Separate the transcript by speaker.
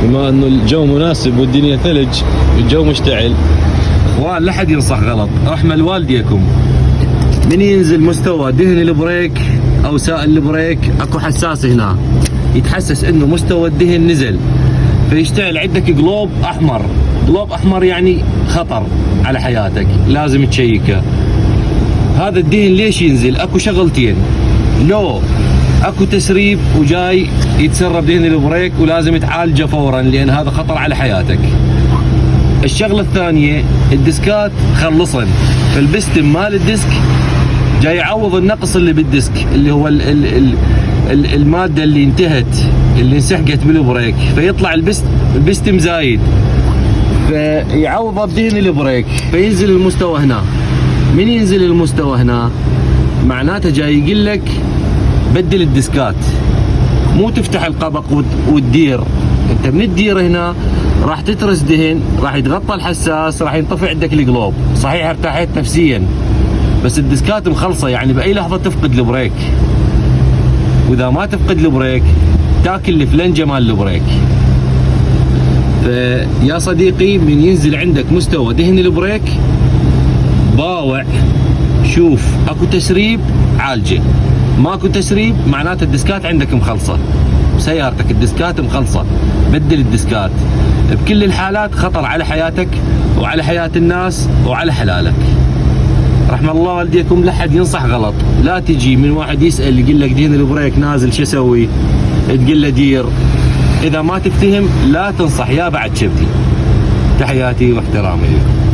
Speaker 1: بما انه الجو مناسب والدنيا ثلج، الجو مشتعل. اخوان لا حد ينصح غلط، رحمة لوالديكم، من ينزل مستوى دهن البريك او سائل البريك اكو حساس هنا يتحسس انه مستوى الدهن نزل، فيشتعل عندك قلوب احمر. قلوب احمر يعني خطر على حياتك، لازم تشيكه. هذا الدهن ليش ينزل؟ اكو شغلتين، لو اكو تسريب وجاي يتسرب دهن البريك ولازم تعالجه فورا لان هذا خطر على حياتك. الشغله الثانيه الديسكات خلصن، فالبستم مال الديسك جاي يعوض النقص اللي بالديسك اللي هو الماده اللي انتهت اللي انسحقت بالبريك، فيطلع البستم زايد فيعوض بدهن البريك فينزل المستوى هنا. من ينزل المستوى هنا معناته جاي يقول لك بدل الديسكات، مو تفتح القبق وتدير. انت من تدير هنا راح تترس دهن، راح يتغطى الحساس، راح ينطفي عندك القلوب. صحيح ارتاحت نفسيا بس الديسكات مخلصه، يعني باي لحظه تفقد البريك، واذا ما تفقد البريك تاكل الفلنجه مال البريك. فيا صديقي من ينزل عندك مستوى دهن البريك باوع، شوف اكو تسريب عالجه، ماكو تسريب معناته الديسكات عندك مخلصه، سيارتك الديسكات مخلصه، بدل الديسكات. بكل الحالات خطر على حياتك وعلى حياه الناس وعلى حلالك. رحم الله والديكم، لا حد ينصح غلط، لا تجي من واحد يسال يقول لك دهن البريك نازل شو اسوي؟ تقول له دير، اذا ما تفتهم لا تنصح يا بعد شبتي. تحياتي واحترامي لكم.